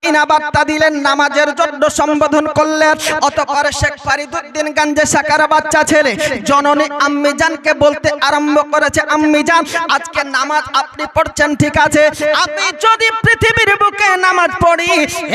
ইনাবার্তা দিলেন, নামাজের জন্য সম্বোধন করলেন। অতঃপর শেখ ফরিদউদ্দিন গঞ্জে শাখার বাচ্চা ছেলে জননী আম্মি জানকে বলতে আরম্ভ করেছে, আম্মি জান, আজকে নামাজ আপনি পড়ছেন ঠিক আছে, আমি যদি পৃথিবীর বুকে নামাজ পড়ি,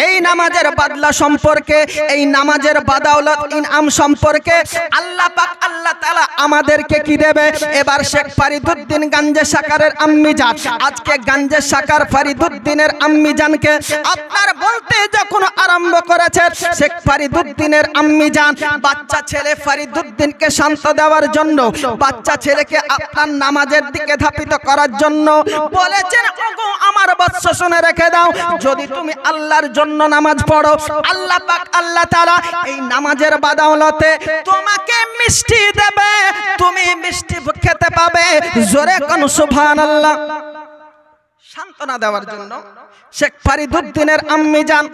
এই নামাজের বদলা সম্পর্কে, এই নামাজের বাদাওলত ইনাম সম্পর্কে আল্লাহ পাক আল্লাহ তাআলা আমাদেরকে কি দেবে? এবার শেখ ফরিদউদ্দিন গঞ্জে শাখারের আম্মি জান আজকে গঞ্জে শাখার ফরিদউদ্দিনের আম্মি জানকে আপনার বলতে যখন আরম্ভ করেছে, শেখ ফরিদউদ্দিনের আম্মি জান বাচ্চা ছেলে ফরিদউদ্দিনকে শান্ত দেওয়ার জন্য, বাচ্চা ছেলেকে আপনার নামাজের দিকে ধাপিত করার জন্য বলেছেন, ওগো আমার বৎস শুনে রেখে দাও, যদি তুমি আল্লাহর জন্য নামাজ পড়ো, আল্লাহ পাক আল্লাহ তাআলা এই নামাজের বাদাওলতে তোমাকে মিষ্টি দেবে, তুমি মিষ্টি খেতে পাবে। জোরে কোন সুবহানাল্লাহ। সান্ত্বনা দেওয়ার জন্য শেখ ফরিদউদ্দিনের আম্মি জান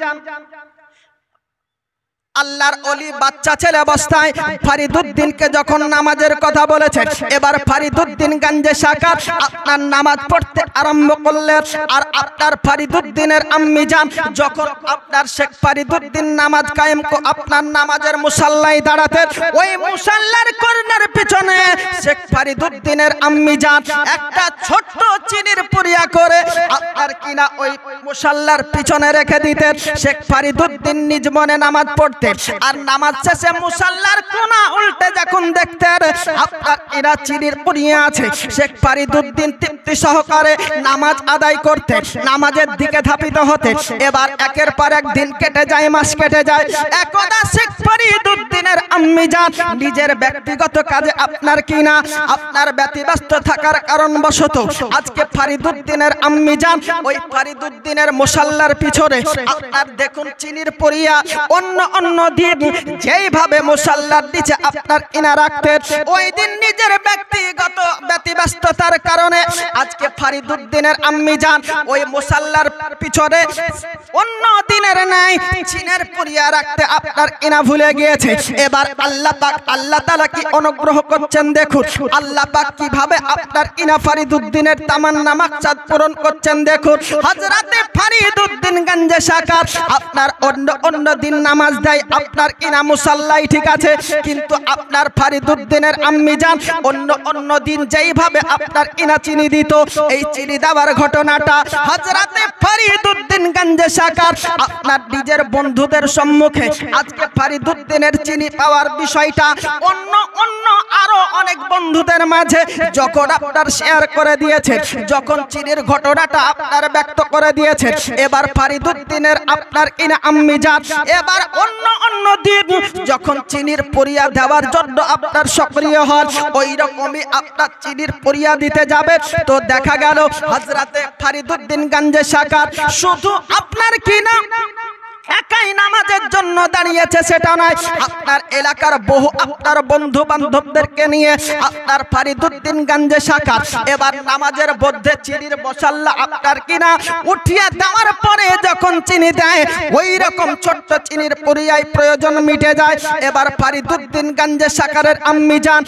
আল্লাহর ওলি বাচ্চা ছেলে অবস্থায় ফরিদউদ্দিনকে যখন নামাজের কথা বলেছেন, এবার ফরিদউদ্দিন গঞ্জে শাখার আপনার নামাজ পড়তে আরম্ভ করলেন। আর আপনার ফরিদউদ্দিনের আম্মি জান যখন আপনার শেখ ফরিদউদ্দিন নামাজ কায়েম আপনার নামাজের মুসাল্লায় দাঁড়াতেন, ওই মুসাল্লার কর্নার পিছনে শেখ ফরিদউদ্দিনের আম্মি জান একটা ছোট্ট চিনির পুরিয়া করে আপনার কিনা ওই মুসাল্লার পিছনে রেখে দিতেন। শেখ ফরিদউদ্দিন নিজ মনে নামাজ পড়তেন, আর নামাজ শেষে মুসাল্লার কোনা উল্টে যখন দেখতেন আপনার এরা চিনির পুরিয়া আছে, শেখ ফরিদউদ্দিন তৃপ্তি সহকারে নামাজ আদায় করতেন, নামাজের দিকে ধাপিত হতেন। এবার একের পর এক দিন কেটে যায়, মাস কেটে যায়। একদা শেখ ফরিদউদ্দিনের আম্মি জান নিজের ব্যক্তিগত কাজে আপনার কিনা আপনার ব্যতিব্যস্ত থাকার কারণবশত আজকে ফরিদউদ্দিনের আম্মি জান ওই ফরিদউদ্দিনের মুসাল্লার পিছনে আপনার দেখুন চিনির পুরিয়া অন্য অন্য দিন যেইভাবে মুসাল্লার নিচে আপনার ইনা রাখতেন, ওই দিন নিজের ব্যক্তিগত ব্যতিব্যস্ততার কারণে আজকে ফরিদউদ্দিনের আম্মি জান ওই মুসাল্লার পিছনে অন্য দিনের ন্যায় চিনের পুরিয়া রাখতে আপনার ইনা ভুলে গিয়েছে। এবার আল্লাহ পাক আল্লাহ তাআলা কি অনুগ্রহ করছেন দেখুন, আল্লাহ পাক কিভাবে আপনার ইনা ফরিদউদ্দিনের তামান্না মাকসাদ পূরণ করছেন দেখুন। হযরতে ফরিদউদ্দিন গঞ্জে শাখার আপনার অন্য দিন নামাজ দেয় আপনার ইনা মুসাল্লাই ঠিক আছে, কিন্তু আপনার ফরিদউদ্দিনের আম্মি জান অন্য দিন যেইভাবে আপনার ইনা চিনি দিত, এই চিনি দেওয়ার ঘটনাটা হযরতে ফরিদউদ্দিন গঞ্জে শাখার আপনার নিজের বন্ধুদের সম্মুখে আজকে ফরিদউদ্দিনের চিনি পাওয়ার বিষয়টা অন্য আরো অনেক বন্ধুদের মাঝে যখন আপনার শেয়ার করে দিয়েছে, যখন চিনির ঘটনাটা আপনার ব্যক্ত করে দিয়েছে, এবার ফরিদউদ্দিনের আপনার ইনা আম্মি জান এবার অন্য দিন যখন চিনির পুরিয়া দেওয়ার জন্য আপনার সক্রিয় হন, ওই রকমই আপনার চিনির পুরিয়া দিতে যাবে। তো দেখা গেল হযরতে ফরিদউদ্দিন গঞ্জে শাখার শুধু আপনার কিনা একাই নামাজের জন্য দাঁড়িয়েছে সেটা নয়, আপনার এলাকার বহু আপনার বন্ধু বান্ধবদেরকে নিয়ে আপনার ফরিদউদ্দিন গঞ্জে শাখার এবার নামাজের মধ্যে চিনির মশাল্লা আপনার কিনা উঠিয়ে দেওয়ার পরে যখন চিনি দেয়, ওই রকম ছোট্ট চিনির পুরিয়ায় প্রয়োজন মিটে যায়। এবার ফরিদউদ্দিন গঞ্জে শাখারের আম্মি জান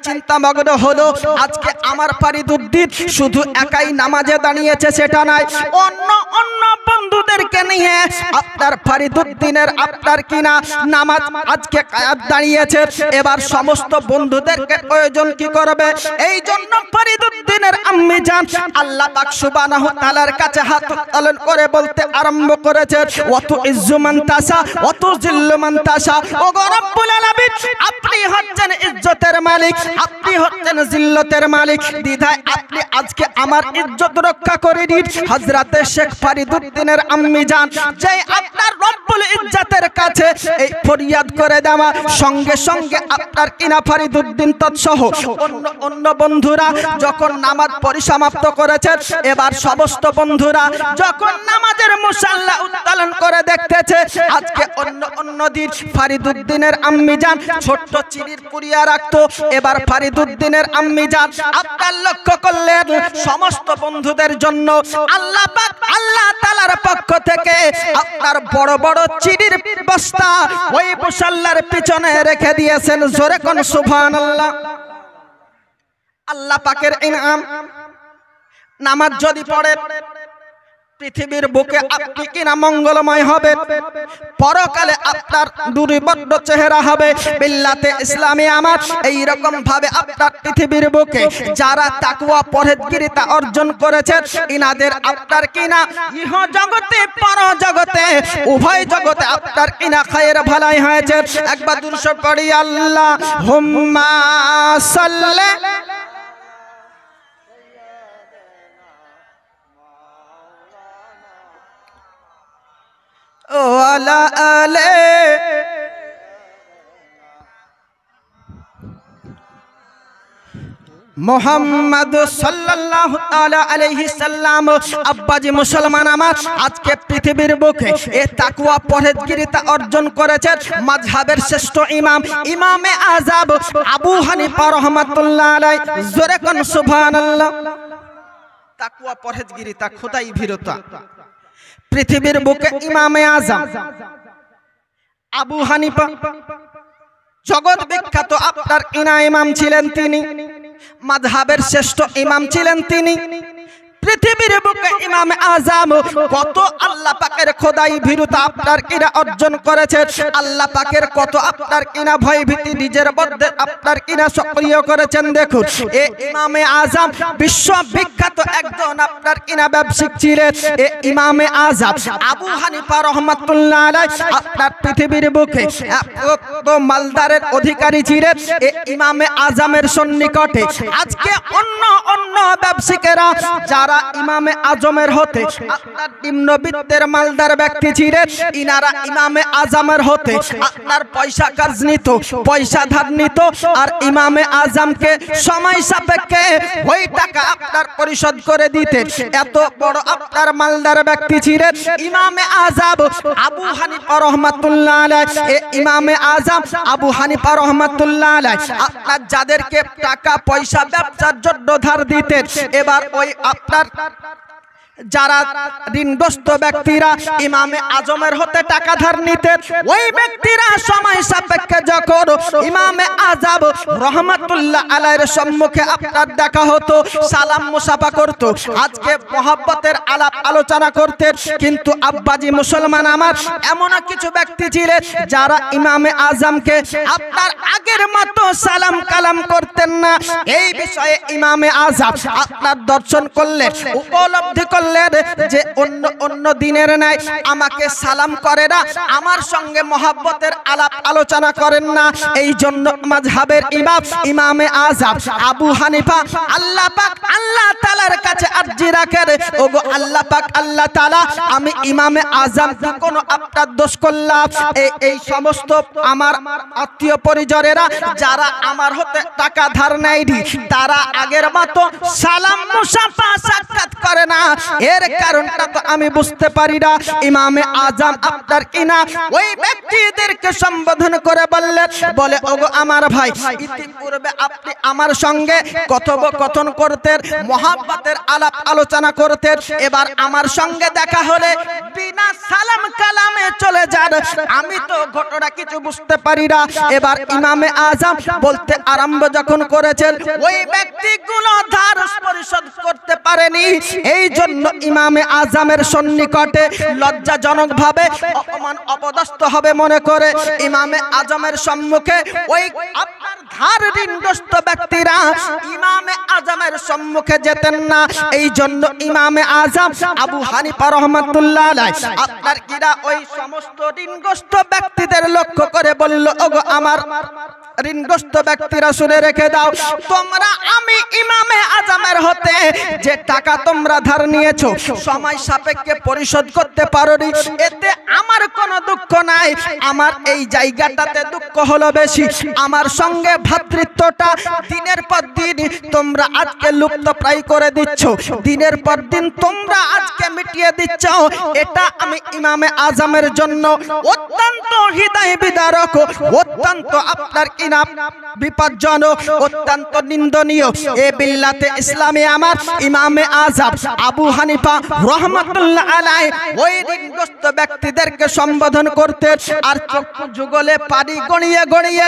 চিন্তামগ্ন হলো, আজকে আমার ফরিদউদ্দিন শুধু একাই নামাজে দাঁড়িয়েছে সেটা নয়, অন্য বন্ধুদেরকে নিয়ে আপনার ফরিদউদ্দিনের আপনার কিনা নামাজ আজকে কায়াত দাঁড়িয়েছে। এবার সমস্ত বন্ধুদেরকে প্রয়োজন কি করবে, এই জন্য ফরিদউদ্দিনের আম্মি জান আল্লাহ পাক সুবহানাহু ওয়া তাআলার কাছে হাত উত্তোলন করে বলতে আরম্ভ করেছে, ওয়াতু ইজ্জু মান তাসা ওয়াতু জিল্লু মান তাসা। ওগো রব্বুল আলামিন, আপনি হচ্ছেন ইজ্জতের মালিক, আপনি হচ্ছেন জিল্লতের মালিক, দ্বিধায় আপনি আজকে আমার ইজ্জত রক্ষা করে দিন। হযরতে শেখ ফরিদউদ্দিনের আম্মি জান যে আপনার রব্বুল ইজ্জতের কাছে এই ফরিয়াদ করে দেওয়া, সঙ্গে সঙ্গে আপনার কিনা ফরিদউদ্দিন তৎসহ অন্য বন্ধুরা যখন নামাজ পরিসমাপ্ত করেছেন, এবার সমস্ত বন্ধুরা যখন নামাজের মুসাল্লা উত্তোলন করে দেখতেছে, আজকে অন্য দিন ফরিদউদ্দিনের আম্মি জান ছোট্ট চিনির পুরিয়া রাখতো, এবার ফরিদউদ্দিনের আম্মি জান আপনার লক্ষ্য করলেন সমস্ত বন্ধুদের জন্য আল্লাহ পাক আল্লাহ তাআলার পক্ষ থেকে আপনার বড় বড় চিনির বস্তা ওই মুসাল্লার পিছনে রেখে দিয়েছেন। জোরে কোন সুবহানাল্লাহ। আল্লাহ পাকের ইনাম। নামাজ যদি পড়ে পৃথিবীর বুকে আপনি কিনা মঙ্গলময় হবে, পরকালে আপনার দুর্বদ্ধ চেহারা হবে। বিল্লাতে ইসলামী আমার এই রকম ভাবে আপনার পৃথিবীর বুকে যারা তাকওয়া পরহেজগারিতা অর্জন করেছে, ইনাদের আপনার কিনা ইহ জগতে পর জগতে উভয় জগতে আপনার কিনা খায়ের ভালাই হয়েছে। একবার দুরূদ পড়ি আল্লাহুম্মা সাল্লি ওয়ালা আলে মোহাম্মদ সাল্লাল্লাহু তাআলা আলাইহি সাল্লাম। আব্বাজি মুসলমান আমার, আজকে পৃথিবীর বুকে এ তাকওয়া পরহেজগারিতা অর্জন করেছেন মাযহাবের শ্রেষ্ঠ ইমাম, ইমামে আযম আবু হানিফা রাহমাতুল্লাহ আলাইহি। জোরে কোন সুবহানাল্লাহ। তাকওয়া পরহেজগারিতা, খোদাই ভীরতা, পৃথিবীর বুকে ইমামে আযম আবু হানিফা জগৎ বিখ্যাত আপনার ইমাম ছিলেন তিনি, মাযহাবের শ্রেষ্ঠ ইমাম ছিলেন তিনি। পৃথিবীর বুকে ইমামে আযম কত আল্লাহ পাকের খোদাই ভীরুতা আপনার কিনা অর্জন করেছে, আল্লাহ পাকের কত আপনার কিনা ভয় ভীতি নিজের মধ্যে আপনার কিনা সক্রিয় করেছেন। দেখুন এ ইমামে আযম বিশ্ববিখ্যাত একজন আপনার কিনা ব্যবসায়িক ছিলেন। এ ইমামে আযম আবু হানিফা রাহমাতুল্লাহ আলাইহি আপনার পৃথিবীর বুকে কত মালদারের অধিকারী ছিলেন। এ ইমামে আযমের সন্নিকটে আজকে অন্য অন্য ব্যবসায়ীরা যারা ইমামে আজমের হতে আপনার নিম্নবিত্তের মালদার ব্যক্তি ছিলেন, ইনারা ইমামে আজমের হতে আপনার পয়সা কাজ নিত, পয়সা ধার নিত, আর ইমামে আজমকে সময় সাপেক্ষে ওই টাকা আপনার পরিশোধ করে দিতেন। এত বড় আপনার মালদার ব্যক্তি ছিলেন ইমামে আযম আবু হানিফা রাহমাতুল্লাহ আলাইহি। এই ইমামে আযম আবু হানিফা রাহমাতুল্লাহ আলাইহি আপনার যাদেরকে টাকা পয়সা ব্যবসার জন্য ধার দিতেন, এবার ওই আপনার যারা ঋণগ্রস্ত ব্যক্তিরা ইমামে আজমের হতে টাকা ধার নিতেন, ওই ব্যক্তিরা সময় সাপেক্ষে যখন ইমামে আযম রহমাতুল্লাহ আলাইহির সম্মুখে আপনার দেখা হতো, সালাম মুসাফা করত, আজকে মহব্বতের আলাপ আলোচনা করতেন। কিন্তু আব্বাজি মুসলমান আমার, এমন কিছু ব্যক্তি ছিলেন যারা ইমামে আজমকে আপনার আগের মতো সালাম কালাম করতেন না। এই বিষয়ে ইমামে আযম আপনার দর্শন করলেন, উপলব্ধি করলেন যে অন্য অন্য দিনের নাই আমাকে সালাম করে না, আমার সঙ্গে মহব্বতের আলাপ আলোচনা করেন না। এই জন্য মাযহাবের ইমাম ইমামে আযম আবু হানিফা আল্লাহ পাক আল্লাহ তাআলার কাছে আরজি রাখেন, ওগো আল্লাহ পাক আল্লাহ তাআলা, আমি ইমামে আযম কি কোনো আপনার দোষ করলাম? এই সমস্ত আমার আত্মীয় পরিজনেরা যারা আমার হতে টাকা ধার নেয়নি, তারা আগের মতো সালাম মুসাফা সাক্ষাৎ করে না, এর কারণটা তো আমি বুঝতে পারি না। ইমামে আযম আপনার কিনা ওই ব্যক্তিদেরকে সম্বোধন করে বললেন, বলে ওগো আমার ভাই, ইতিপূর্বে আপনি আমার সঙ্গে কথোপকথন করতেন, মহব্বতের আলাপ আলোচনা করতেন, এবার আমার সঙ্গে দেখা হলে বিনা সালাম কালামে চলে যান, আমি তো ঘটনা কিছু বুঝতে পারি না। এবার ইমামে আযম বলতে আরম্ভ যখন করেছেন, ওই ব্যক্তিগুলো ধার পরিশোধ করতে পারেনি, এই জন্য ইমামে আযমের সন্নিকটে লজ্জাজনক ভাবে অপমান অপদস্থ হবে মনে করে ইমামে আযমের সম্মুখে ওই আপনার ধার ঋণগ্রস্ত ব্যক্তিরা ইমামে আযমের সম্মুখে যেতেন না। এই জন্য ইমামে আযম আবু হানিফা রাহমাতুল্লাহ আলাইহি আপনার কিরা ওই সমস্ত ঋণগ্রস্ত ব্যক্তিদের লক্ষ্য করে বলল, ওগো আমার ঋণগ্রস্ত ব্যক্তিরা শুনে রেখে দাও, তোমরা আমি ইমামে আযমের হতে যে টাকা তোমরা ধার নিয়েছো সময় সাপেক্ষে পরিশোধ করতে পারোনি, এতে আমার কোনো দুঃখ নাই, আমার এই জায়গাটাতে দুঃখ হলো বেশি। আমার সঙ্গে ভ্রাতৃত্বটা দিনের পর দিন তোমরা আজকে লুপ্ত প্রায় করে দিচ্ছ, দিনের পর দিন তোমরা আজকে মিটিয়ে দিচ্ছ, এটা আমি ইমামে আযমের জন্য অত্যন্ত হৃদয় বিদারক, অত্যন্ত আপনার কিনা বিপজ্জনক, অত্যন্ত নিন্দনীয়। এ বিল্লাতে ইসলামে আমার ইমামে আযম আবু হানিফা রাহমাতুল্লাহ আলাইহি ওই ঋণগ্রস্ত ব্যক্তিদেরকে সম্বোধন করতে আর চক্ষু যুগলে পানি গড়িয়ে গড়িয়ে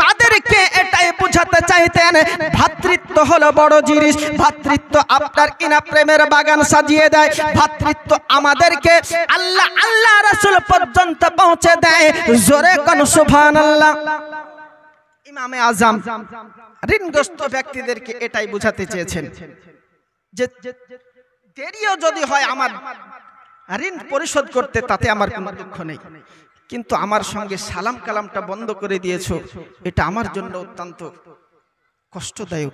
তাদেরকে এটাই বুঝাতে চাইতেন ভ্রাতৃত্ব হলো বড় জিনিস, ভ্রাতৃত্ব আপনার কিনা প্রেমের বাগান সাজিয়ে দেয়, ভ্রাতৃত্ব আমাদেরকে আল্লাহ আল্লাহ রাসূল পর্যন্ত পৌঁছে দেয়। জোরে কোন সুবহানাল্লাহ। ইমামে আযম ঋণগ্রস্ত ব্যক্তিদেরকে এটাই বুঝাতে চেয়েছেন যে দেরিও যদি হয় আমার ঋণ পরিশোধ করতে তাতে আমার কোনো দুঃখ নেই, কিন্তু আমার সঙ্গে সালাম কালামটা বন্ধ করে দিয়েছো, এটা আমার জন্য অত্যন্ত কষ্টদায়ক।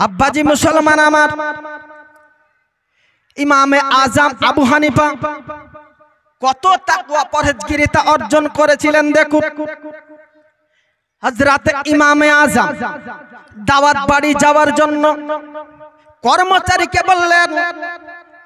আব্বাজি মুসলমান আমার, ইমামে আযম আবু হানিফা কত তাকওয়া পরহেজগারিতা অর্জন করেছিলেন দেখুন। হযরত ইমামে আযম দাওয়াত বাড়ি যাওয়ার জন্য কর্মচারীকে বললেন,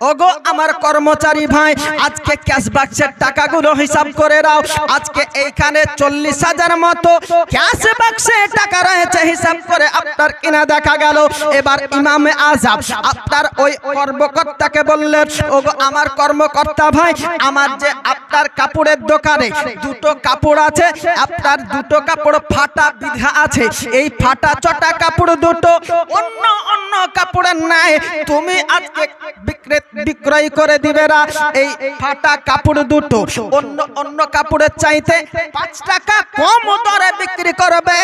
ওগো আমার কর্মচারী ভাই, আজকে ক্যাশ বাক্সের টাকাগুলো হিসাব করে দাও। আজকে এইখানে 40,000 মতো ক্যাশ বাক্সে টাকা রয়েছে, হিসাব করে আপনার কিনা দেখা গেল। এবার ইমামে আযম আপনার ওই কর্মকর্তাকে বললেন, ওগো আমার কর্মকর্তা ভাই, আমার যে আপনার কাপড়ের দোকানে দুটো কাপড় আছে, আপনার দুটো কাপড় ফাটা বিধা আছে, এই ফাটা চটা কাপড় দুটো অন্য অন্য কাপড়ের নাই, তুমি আজকে বিক্রয় করে দিবে না। এই ফাটা কাপড় দুটো অন্য অন্য কাপড়ের চাইতে 5 টাকা কম দরে বিক্রি করবে।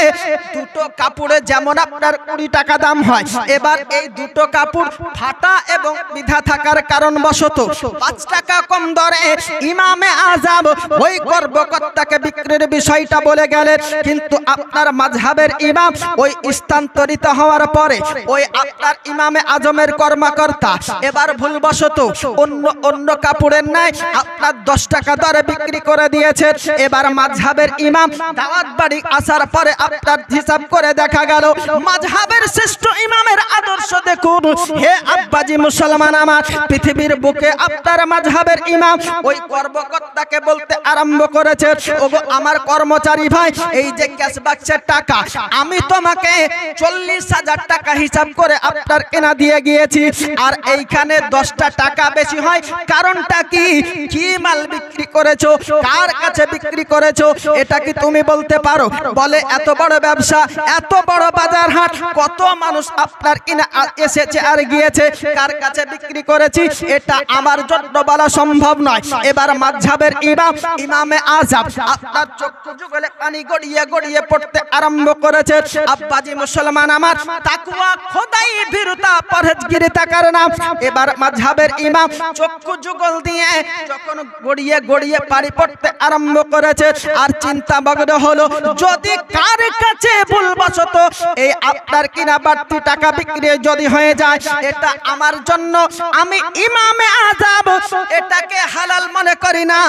দুটো কাপড়ে যেমন আপনার 20 টাকা দাম হয়, এবার এই দুটো কাপড় ফাটা এবং বিধা থাকার কারণবশত 5 টাকা কম দরে ইমামে আযম ওই কর্মকর্তাকে বিক্রির বিষয়টা বলে গেলেন। কিন্তু আপনার মাযহাবের ইমাম ওই স্থানান্তরিত হওয়ার পরে ওই আপনার ইমামে আযমের কর্মকর্তা এবার ভুলবশত অন্য অন্য কাপড়ের নাই আপনার 10 টাকা দরে বিক্রি করে দিয়েছে। এবার মাযহাবের ইমাম দাওয়াত বাড়ি আসার পরে আপনার হিসাব করে দেখা গেল মাযহাবের শ্রেষ্ঠ ইমামের আদর্শ দেখুন। হে আব্বাজি মুসলমান আমার, পৃথিবীর বুকে আপনার মাযহাবের ইমাম ওই কর্মকর্তাকে বলতে আরম্ভ করেছে, ওগো আমার কর্মচারী ভাই, এই যে ক্যাশ বাক্সের টাকা আমি তোমাকে 40,000 টাকা হিসাব করে আপনার কেনা দিয়ে গিয়েছি, আর এইখানে 10টা টাকা বেশি হয়, কারণটা কি? কি মাল বিক্রি করেছো, কার কাছে বিক্রি করেছো, এটা কি তুমি বলতে পারো? বলে এত বড় ব্যবসা, এত বড় বাজার হাট, কত মানুষ আপনার কিনা এসেছে আর গিয়েছে, কার কাছে বিক্রি করেছি এটা আমার জন্য বলা সম্ভব নয়। এবার মাযহাবের ইমাম ইমামে আযম আপনার চক্ষু যুগলে পানি গড়িয়ে গড়িয়ে পড়তে আরম্ভ করেছে। আব্বাজি মুসলমান আমার, তাকওয়া খোদাই ভীরুতা পরহেজগারিতা কারণে এবার মাযহাবের ইমাম চক্ষু যুগল দিয়ে যখন গড়িয়ে গড়িয়ে পানি পড়তে আরম্ভ করেছে, আর চিন্তা মগ্ন হলো যদি কার কাছে ভুলবশত এই আপনার কিনা বাড়তি টাকা বিক্রি যদি হয়ে যায়, এটা আমার জন্য, আমি ইমামে আযম এটাকে হালাল মনে করি না।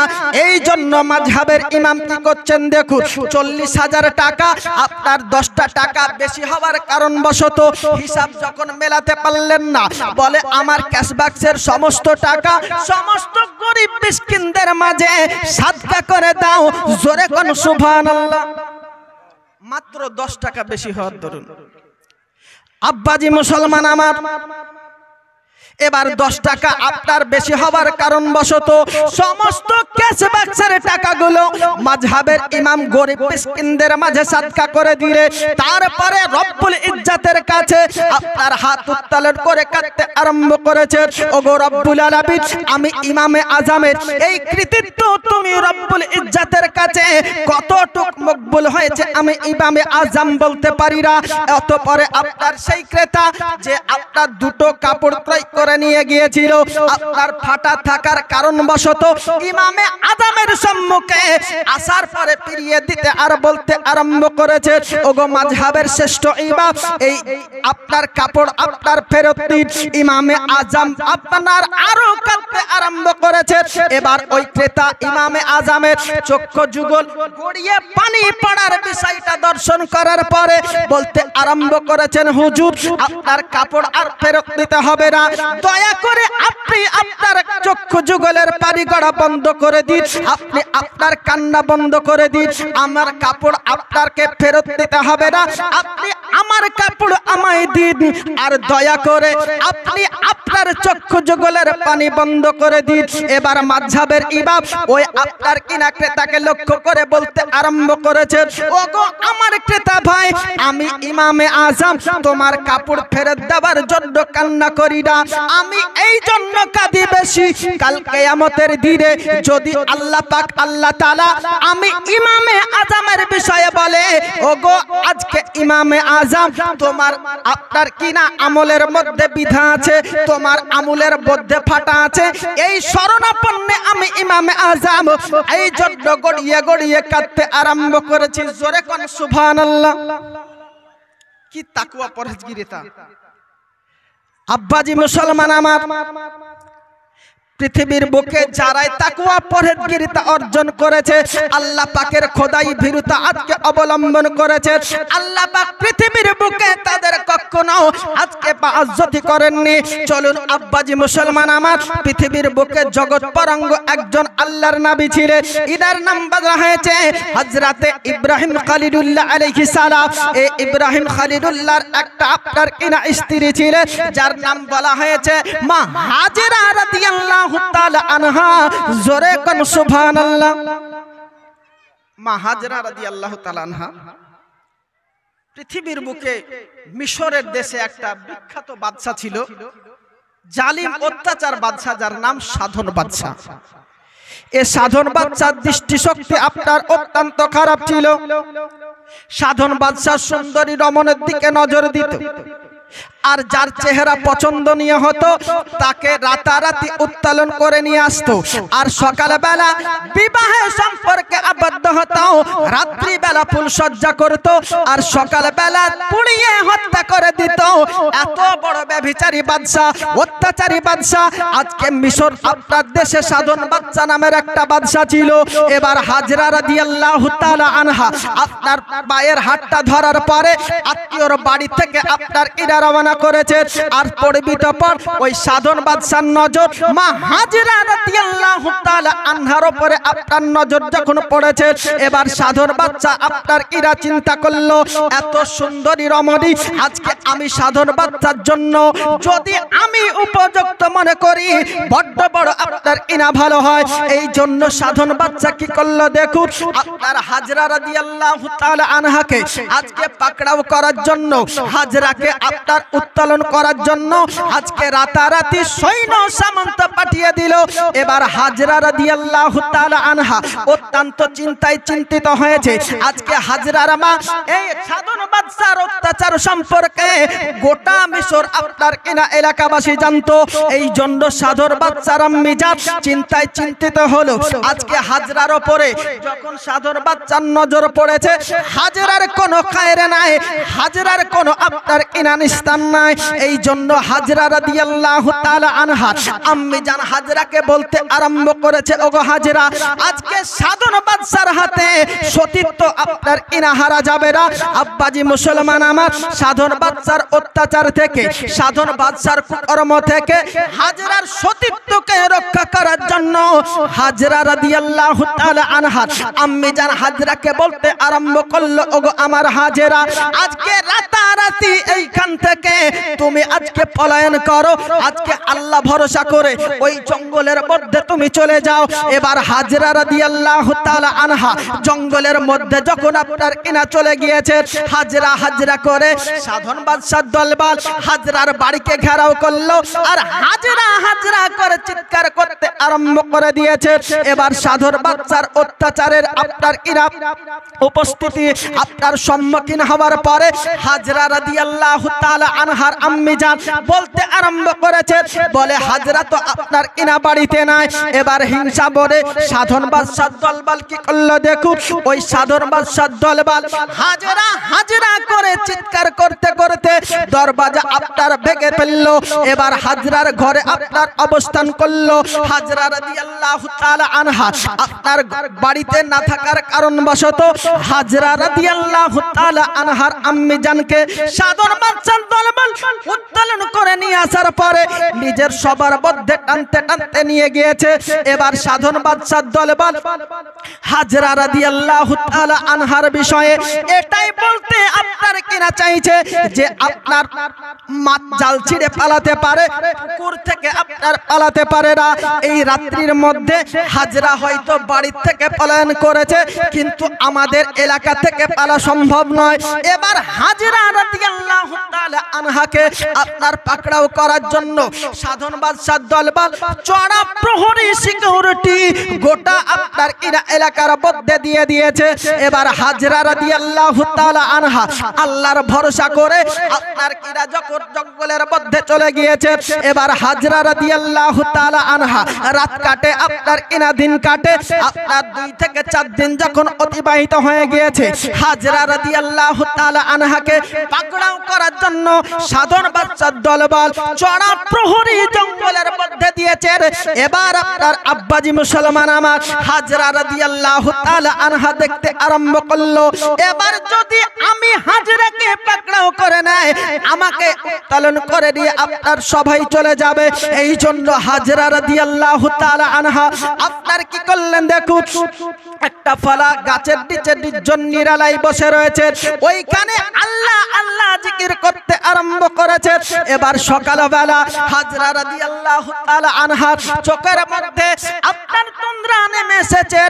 এই জন্য মাযহাবের ইমাম কি করছেন দেখুন, 40,000 টাকা আপনার 10টা টাকা বেশি হওয়ার কারণবশত হিসাব যখন মেলাতে পারলেন না, বলে আমার ক্যাশ বাক্সের সমস্ত টাকা সমস্ত গরিব মিসকিনদের মাঝে সাদকা করে দাও। জোরে কোন সুবহানাল্লাহ। মাত্র 10 টাকা বেশি হওয়ার দরুন আব্বাজি মুসলমান আমার, এবার 10 টাকা আপনার বেশি হওয়ার কারণবশত সমস্ত ক্যাশ বাক্সের টাকাগুলো মাযহাবের ইমাম গরিব মিসকিনদের মাঝে সাদকা করে দিলে, তারপরে রব্বুল ইজ্জতের কাছে আপনার হাত উত্তোলন করে কাঁদতে আরম্ভ করেছে, ওগো রব্বুল আলামিন, আমি ইমামে আযমের এই কৃতিত্ব তুমি রব্বুল ইজ্জতের কাছে কতটুক মকবুল হয়েছে আমি ইমামে আযম বলতে পারি না। অতঃপরে আপনার সেই ক্রেতা যে আপনার দুটো কাপড় ক্রয় করে নিয়ে গিয়েছিল, আপনার ফাটা থাকার কারণবশত ইমামে আযমের সম্মুখে আসার পরে ফিরিয়ে দিতে আর বলতে আরম্ভ করেছে, ওগো মাযহাবের শ্রেষ্ঠ ইমাম, এই আপনার কাপড় আপনার ফেরত দিন। ইমামে আযম আপনার আরো কাঁদতে আরম্ভ করেছে। এবার ওই ক্রেতা ইমামে ইমামে আজমের চক্ষু যুগল গড়িয়ে পানি পড়ার বিষয়টা দর্শন করার পরে বলতে আরম্ভ করেছেন, হুজুর আপনার কাপড় আর ফেরত দিতে হবে না, দয়া করে আপনি আপনার চক্ষু যুগলের পানি গড়া বন্ধ করে দিন, আপনি আপনার কান্না বন্ধ করে দিন, আমার কাপড় আপনাকে ফেরত দিতে হবে না, আপনি আমার কাপড় আমায় দিন, আর দয়া করে আপনি আপনার চক্ষু যুগলের পানি বন্ধ করে দিন। এবার মাযহাবের ইমাম ওই আপনার কিনা ক্রেতাকে লক্ষ্য করে বলতে আরম্ভ করেছে, ওগো আমার ক্রেতা ভাই, আমি ইমামে আজম তোমার কাপড় ফেরত দেওয়ার জন্য কান্না করি না, আমি এই জন্য কাঁদি বেশি, কাল কিয়ামতের দিনে যদি আল্লাহ পাক আল্লাহ তাআলা আমি ইমামে আজমের বিষয়ে বলে, ওগো আজকে ইমামে আজম তোমার আপনার কিনা আমলের মধ্যে বিধা আছে, তোমার আমলের মধ্যে ফাটা আছে, এই শরণাপন্নে আমি ইমামে আজম এই জন্য গড়িয়ে গড়িয়ে কাঁদতে আরম্ভ করেছি। জোরে কোন সুবহানাল্লাহ। কি তাকওয়া পরহেজগারিতা আব্বাজি মুসলমান আমার, পৃথিবীর বুকে যারাই তাকওয়া পরহেজগারিতা অর্জন করেছে, আল্লাহ পাকের খোদাই ভীরুতা আজকে অবলম্বন করেছে, আল্লাহ পাক পৃথিবীর বুকে তাদের কখনো আজকে বাজ্জতি করেননি। চলুন আব্বাজি মুসলমান আমার, পৃথিবীর বুকে জগৎ পরঙ্গ একজন আল্লাহর নবী ছিলেন, ইনার নাম বলা হয়েছে হযরতে ইব্রাহিম খলিলুল্লাহ আলাইহিস সালাম। এই ইব্রাহিম খলিলুল্লাহর একটা আপনার কিনা স্ত্রী ছিলেন, যার নাম বলা হয়েছে মা হাজেরা রাদিয়াল্লাহু তাআলা আনহা। জোরে কোন সুবহানাল্লাহ। মা হাজেরা রাদিয়াল্লাহু তাআলা আনহা পৃথিবীর বুকে মিশরের দেশে একটা বিখ্যাত বাদশা ছিল, জালিম অত্যাচার বাদশা, যার নাম সাধন বাদশা। এই সাধন বাদশার দৃষ্টিশক্তি আপনার অত্যন্ত খারাপ ছিল। সাধন বাদশা সুন্দরী রমণের দিকে নজর দিত, আর যার চেহারা পছন্দনীয় হতো তাকে রাতারাতি উত্তোলন করে নিয়ে আসতো, আর সকালবেলা বিবাহের সম্পর্কে আবদ্ধ হতো, রাত্রিবেলা ফুলসজ্জা করত, আর সকালবেলা পুড়িয়ে হত্যা করে দিত। এত বড় ব্যভিচারী বাদশা, অত্যাচারী বাদশা। আজকে মিশর আপনার দেশে সাধন বাদশা নামের একটা বাদশা ছিল। এবার হাজরা রাদিয়াল্লাহু তাআলা আনহা আপনার পায়ের হাতটা ধরার পরে আত্মীয়র বাড়ি থেকে আপনার ইরা রওনা করেছে, আর পরিবিত পর ওই সাধন বাদশার নজর মা হাজরা রাদিয়াল্লাহু তাআলা আনহার উপরে আপনার নজর যখন পড়েছে, এবার সাধন বাদশা আপনার ইরা চিন্তা করলো, এত সুন্দরী রমণী আজকে আমি সাধন বাদশার জন্য যদি আমি উপযুক্ত মনে করি, বড্ড বড় আপনার ইনা ভালো হয়। এই জন্য সাধন বাদশা কি করলো দেখুন, আপনার হাজরা রাদিয়াল্লাহু তাআলা আনহাকে আজকে পাকড়াও করার জন্য, হাজরাকে আপনার উত্তোলন করার জন্য আজকে রাতারাতি সৈন্য সামন্ত পাঠিয়ে দিল। এবার হাজরা রাদিয়াল্লাহু তাআলা আনহা অত্যন্ত চিন্তায় চিন্তিত হয়েছে। আজকে হাজরার মা এই সাধন বাদশার অত্যাচার সম্পর্কে গোটা মিশর আপনার কিনা এলাকাবাসী জানতো। এই জন্য সাধন বাদশার আম্মি জান চিন্তায় চিন্তিত হলো। আজকে হাজরার উপরে যখন সাধন বাদশার নজর পড়েছে, হাজরার কোনো খায়রে নাই, হাজরার কোনো আপনার কিনা নিস্তার নাই। এই জন্য হাজরা রাদিয়াল্লাহু তাআলা আনহা আম্মি জান হাজরাকে বলতে আরম্ভ করেছে, ওগো হাজরা, আজকে সাধন বাদশার হাতে সতীত্ব আপনার কিনা হারা যাবে না। আব্বাজি মুসলমান আমার, সাধন বাদশার অত্যাচার থেকে, সাধন বাদশার কুকর্ম থেকে হাজরার সতীত্বকে রক্ষা করার জন্য হাজরা রাদিয়াল্লাহু তাআলা আনহা আম্মি জান হাজরাকে বলতে আরম্ভ করলো, ওগো আমার হাজরা, আজকে রাতারাতি এইখান থেকে তুমি আজকে পলায়ন করো, আজকে আল্লাহ ভরসা করে ওই জঙ্গলের মধ্যে তুমি চলে যাও। এবার হাজরা রাদিয়াল্লাহু তাআলা আনহা জঙ্গলের মধ্যে যখন আপনার কিনা চলে গিয়েছে, হাজরা হাজরা করে সাধন বাদশার দলবল হাজরার বাড়িকে ঘেরাও করলো, আর হাজরা হাজরা করে চিৎকার করতে আরম্ভ করে দিয়েছে। এবার সাধন বাদশার অত্যাচারের আপনার কিনা উপস্থিতি আপনার সম্মুখীন হওয়ার পরে হাজরা রাদিয়াল্লাহু তাআলা আনহার আম্মি জান বলতে আরম্ভ করেছে, বলে হাজরা তো আপনার কিনা বাড়িতে নাই। এবার হিংসা বলে সাধন বাদশার দলবল কি করলো দেখুন, ওই সাধন বাদশার দলবল হাজরা হাজরা করে চিৎকার করতে করতে দরওয়াজা আপনার ভেঙে ফেললো। এবার হাজরার ঘরে আপনার অবস্থান করলো। হাজরা রাদিয়াল্লাহু তাআলা আনহা আপনার বাড়িতে না থাকার কারণবশত হাজরা রাদিয়াল্লাহু তাআলা আনহার আম্মি জানকে সাধন বাদশার দলবল উত্তোলন করে নিয়ে আসার পরে নিজের সবার মধ্যে টানতে টানতে নিয়ে গিয়েছে। এবার সাধন বাদশার দলবল হাজরা রাদিয়াল্লাহু তাআলা আনহার বিষয়ে এটাই বলতে আপনার কিনা চাইছে যে আপনার মাত জাল ছিঁড়ে পালাতে পারে, কুকুর থেকে আপনার পালাতে পারে না। এই রাত্রির মধ্যে হাজরা হয়তো বাড়ি থেকে পলায়ন করেছে, কিন্তু আমাদের এলাকা থেকে পালা সম্ভব নয়। এবার হাজরা রাদিয়াল্লাহু তাআলা আনহাকে আপনার পাকড়াও করার জন্য সাধন বাদশার দলবল চড়া প্রহরী সিকিউরিটি গোটা আপনার কিনা এলাকার মধ্যে দিয়ে দিয়েছে। এবার হাজরা রাদিয়াল্লাহু তাআলা আনহা আল্লাহর ভরসা করে আপনার কিনা যখন জঙ্গলের মধ্যে চলে গিয়েছে। এবার হাজরা রাদিয়াল্লাহু তাআলা আনহা রাত কাটে আপনার কিনা দিন কাটে, আপনার 2 থেকে 4 দিন যখন অতিবাহিত হয়ে গিয়েছে, হাজরা রাদিয়াল্লাহু তাআলা আনহাকে পাকড়াও করার জন্য সাধন বাদশার দলবল চড়া প্রহরী জঙ্গলের মধ্যে দিয়েছে। এবার আপনার আব্বাজি মুসলমান আমার হাজরা রাদিয়াল্লাহু তাআলা আনহা দেখতে আরম্ভ করলো, এবার যদি আমি হাজরাকে পাকড়াও করে নেয় আমাকে উত্তোলন করে দিয়ে আপনার সবাই চলে যাবে। এই জন্য হাজরা রাদিয়াল্লাহু তাআলা আনহা আপনার কি করলেন দেখুন, একটা ফলা গাছের নিচে নির্জন নিরালায় বসে রয়েছে, ওইখানে আল্লাহ আল্লাহ জিকির করতে আরম্ভ করেছে। এবার সকালবেলা হাজরা রাদিয়াল্লাহু তাআলা আনহার চোখের মধ্যে আপনার তন্দ্রা নেমে এসেছে।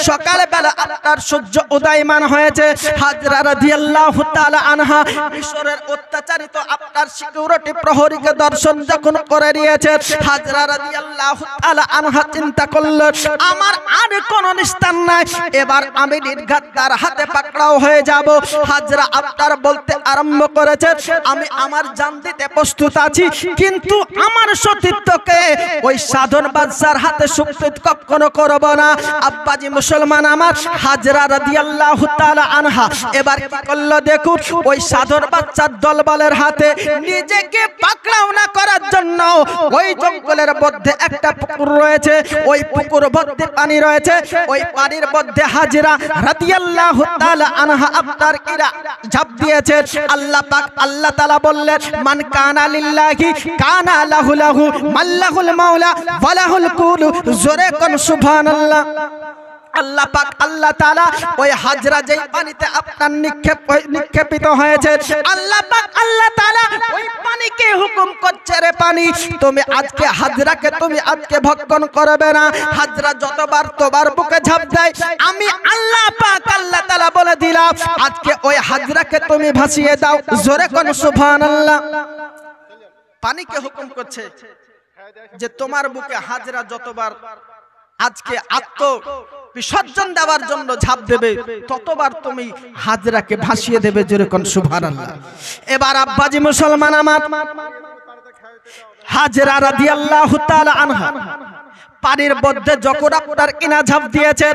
সকালবেলা আপনার সূর্য উদয়মান হয়েছে। হাজরা রাদিয়াল্লাহু তাআলা আনহা মিশরের অত্যাচারিত আপনার সিকিউরিটি প্রহরীকে দর্শন যখন করে নিয়েছে, হাজরা রাদিয়াল্লাহু তাআলা আনহা চিন্তা করলেন আমার আর কোনো নিস্তার নাই, এবার আমি নির্ঘাত তার হাতে পাকড়াও হয়ে যাব। হাজরা আপনার বলতে আরম্ভ করেছে আমি আমার জান দিতে প্রস্তুত আছি, কিন্তু আমার সতীত্বকে ওই সাধন বাদশার হাতে সুপ্ত কখনো করব না। আব্বাজি মুসলমান আমার হাজরা রাদিয়াল্লাহু তাআলা আনহা এবার কি করলো দেখুন, ওই সাধন বাদশার দলবলের হাতে নিজেকে পাকড়াও না করার জন্য ওই জঙ্গলের মধ্যে একটা পুকুর রয়েছে, ওই পুকুর ভর্তি পানি রয়েছে, ওই পানির মধ্যে হাজরা রাদিয়াল্লাহু তাআলা আনহা আপনার কিরা ঝাঁপ দিয়েছে। আল্লাহ পাক আল্লাহ তাআলা বললেন মান কানা লিল্লাহি কানা লাহু লাহু মাল্লাহুল মাওলা ওয়ালাহুল কুলু, জোরে কোন সুবহানাল্লাহ। আল্লাহ পাক আল্লাহ তাআলা ওই হাজরা যেই পানিতে আপনার নিক্ষেপিত হয়েছে, আল্লাহ পাক আল্লাহ তাআলা ওই পানিকে হুকুম করছে রে পানি তুমি আজকে হাজরাকে তুমি আজকে ভক্ষণ করবে না। হাজরা যতবার তোমার বুকে ঝাঁপ দেয় আমি আল্লাহ পাক আল্লাহ তাআলা বলে দিলাম আজকে ওই হাজরাকে তুমি ভাসিয়ে দাও, জোরে কোন সুবহানাল্লাহ। পানিকে হুকুম করছে যে তোমার বুকে হাজরা যতবার আজকে বিসর্জন দেওয়ার জন্য ঝাঁপ দেবে ততবার তুমি হাজরাকে ভাসিয়ে দেবে, যেরকম সুবহানাল্লাহ। এবার আব্বাজি মুসলমান আমার হাজরা রাদিয়াল্লাহু তাআলা আনহা পানির মধ্যে যখন আপনার কিনা ঝাঁপ দিয়েছে,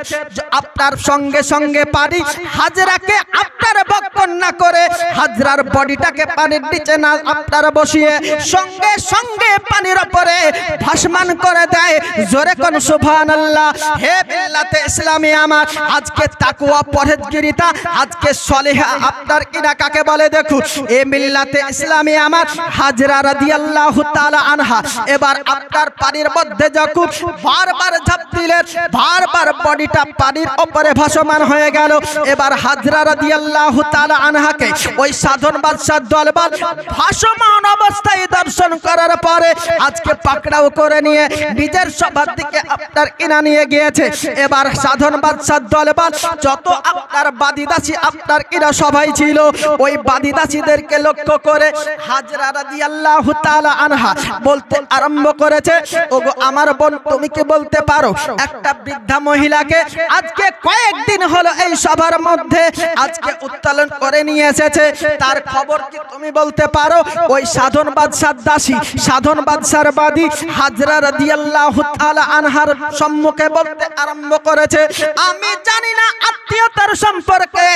আপনার সঙ্গে সঙ্গে পানি হাজরাকে আপনার ভক্ষণ না করে হাজরার বডিটাকে পানির নিচে না আপনার বসিয়ে সঙ্গে সঙ্গে পানির উপরে ভাসমান করে দেয়, জোরে কোন সুবহানাল্লাহ। হে মিল্লাতে ইসলামী আমার আজকে তাকওয়া পরহেজগারিতা আজকে সলিহা আপনার কিনা কাকে বলে দেখুন। এ মিল্লাতে ইসলামী আমার হাজরা রাদিয়াল্লাহু তাআলা আনহা এবার আপনার পানির মধ্যে যখন বারবার ঝাঁপ দিলেন, বারবার বডিটা পানির উপরে ভাসমান হয়ে গেল। এবার হাজরা রাদিয়াল্লাহু তাআলা আনহাকে ওই সাধন বাদশার দলবল ভাসমান অবস্থায় দর্শন করার পরে আজকে পাকড়াও করে নিয়ে নিজের সভার দিকে আপনার কিনা নিয়ে গিয়েছে। এবার সাধন বাদশার দলবল যত আপনার বাদীদাসী আপনার কিনা সবাই ছিল, ওই বাদীদাসীদেরকে লক্ষ্য করে হাজরা রাদিয়াল্লাহু তাআলা আনহা বলতে আরম্ভ করেছে ওগো আমার বোন তুমি তুমি কি বলতে পারো একটা বৃদ্ধা মহিলাকে আজকে কয়েকদিন হলো এই সভার মধ্যে আজকে উত্তোলন করে নিয়ে এসেছে, তার খবর কি তুমি বলতে পারো? ওই সাধন বাদশার দাসী, সাধন বাদশার বাদী হাজরা রাদিয়াল্লাহু তাআলা আনহার সম্মুখে বলতে আরম্ভ করেছে, আমি জানি না আত্মীয়তার সম্পর্কে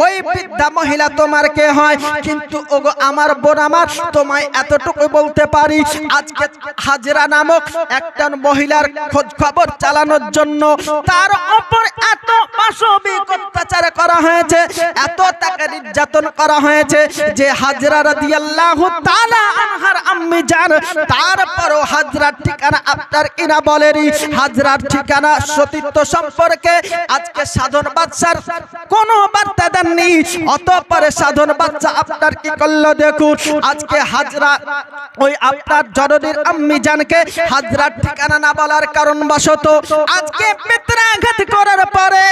ওই বৃদ্ধা মহিলা তোমার কে হয়, কিন্তু ওগো আমার বোন আমার, তোমায় এতটুকু বলতে পারি আজকে হাজরা নামক একটা মহিলার খোঁজ খবর চালানোর জন্য তার উপর এত পাশবিক অত্যাচার করা হয়েছে, এত তাকে নির্যাতন করা হয়েছে যে হাজরা রাদিয়াল্লাহু তাআলা আনহার আম্মি জান, তারপরও হাজরার ঠিকানা আপনার কিনা বলেনি, হাজরার ঠিকানা সতীত্ব সম্পর্কে আজকে সাধন বাদশার কোনো বার্তা দেননি। অতঃপরে সাধন বাদশা আপনার কি করলো দেখুন, আজকে হাজরা ওই আপনার জননীর আম্মি জানকে হাজরার ঠিকানা না বলার কারণবশত আজকে পিত্রাঘাত করার পরে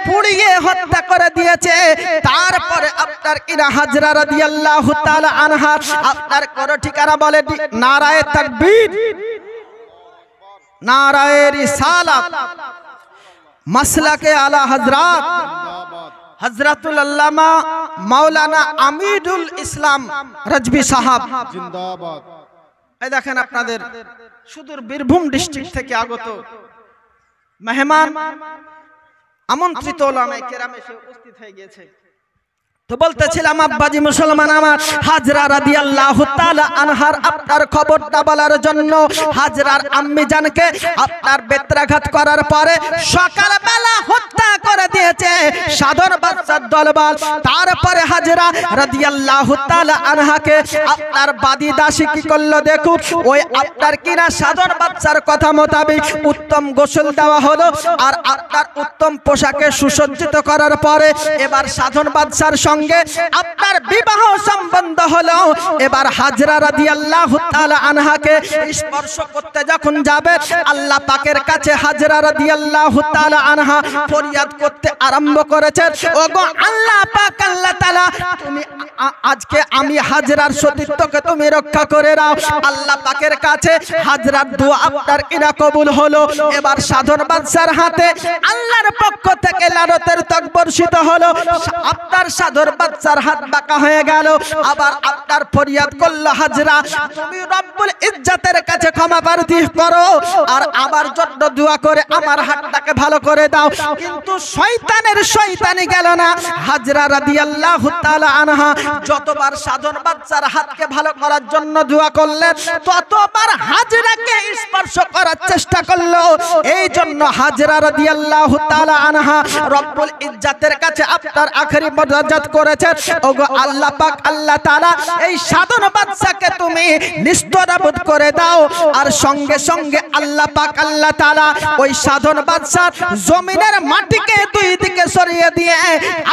পুড়িয়ে হত্যা করে দিয়েছে। তারপরে আপনার কিনা হাজরা রাদিয়াল্লাহু তাআলা আনহা আপনার কোন ঠিকানা বলে নারায়ে তাকবীর, নারায়ে রিসালাত, মাসলাকে আলা হযরত হযরতুল আল্লামা মাওলানা আমিদুল ইসলাম রাজভী সাহাব জিন্দাবাদ। এই দেখেন আপনাদের সুদূর বীরভূম ডিস্ট্রিক্ট থেকে আগত মেহমান আমন্ত্রিত ওলামায়ে কেরাম এসে উপস্থিত হয়ে গিয়েছে। তো বলতেছিলাম আব্বাজি মুসলমান আমার, হাজরা রাদিয়াল্লাহু তাআলা আনহার আপনার খবরটা বলার জন্য হাজরার আম্মি জানকে আপনার বেত্রাঘাত করার পরে সকালবেলা হত্যা করে দিয়েছে সাধন বাদশার দলবল। তারপরে হাজরা রাদিয়াল্লাহু তাআলা আনহাকে আপনার বাদী দাসী কি করলো দেখুন, ওই আপনার কিনা সাধন বাদশার কথা মোতাবেক উত্তম গোসল দেওয়া হলো আর আপনার উত্তম পোশাকে সুসজ্জিত করার পরে এবার সাধন বাদশার সঙ্গে আপনার বিবাহ সম্বন্ধ হলো। এবার হাজরা রাদিয়াল্লাহু তাআলা আনহাকে স্পর্শ করতে যখন যাবে আল্লাহ পাকের কাছে হাজরা রাদিয়াল্লাহু তাআলা আনহা ফরিয়াদ করতে আরম্ভ করেছেন, ওগো আল্লাহ পাক, আল্লাহ তাআলা তুমি আজকে আমি হাজরার সতীত্বকে তুমি রক্ষা করে দাও। আল্লাহ পাকের কাছে হাজরার দোয়া আপনার কিনা কবুল হলো। এবার সাধন বাদশার হাতে আল্লাহর পক্ষ থেকে লানতের ত্বক বর্ষিত হলো, আপনার সাধন বাদশার হাত বাঁকা হয়ে গেল। আবার আপনার ফরিয়াদ করলো, হাজরা তুমি রব্বুল ইজ্জতের কাছে ক্ষমা প্রার্থী করো আর আমার জন্য দোয়া করে আমার হাতটাকে ভালো করে দাও। কিন্তু শয়তানের শয়তানি গেল না। হাজরা রাদিয়াল্লাহু তাআলা আনহা যতবার সাধন বাদশার হাতকে ভালো করার জন্য দোয়া করলেন ততবার হাজরাকে স্পর্শ করার চেষ্টা করলো। এই জন্য হাজরা রাদিয়াল্লাহু তাআলা আনহা রব্বুল ইজ্জতের কাছে আপনার আখেরি মুনাজাত করেছেন, ওগো আল্লাহ পাক, আল্লাহ তাআলা এই সাধন বাদশাকে তুমি নিস্তরাবোধ করে দাও। আর সঙ্গে সঙ্গে আল্লাহ পাক, আল্লাহ তাআলা ওই সাধন বাদশার জমিনের মাটিকে দুই দিকে সরিয়ে দিয়ে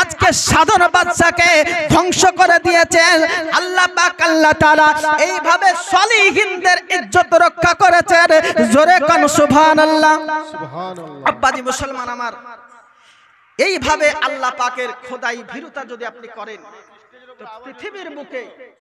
আজকে সাধন বাদশাকে ধ্বংস করে দিয়েছেন। আল্লাহ পাক, আল্লাহ তাআলা এইভাবে সলিহিনদের ইজ্জত রক্ষা করেছেন। জোরে কোন সুবহানাল্লাহ। সুবহানাল্লাহ। আব্বাজি মুসলমান আমার, এইভাবে আল্লাহ পাকের খোদাই ভীরুতা যদি আপনি করেন তো পৃথিবীর বুকে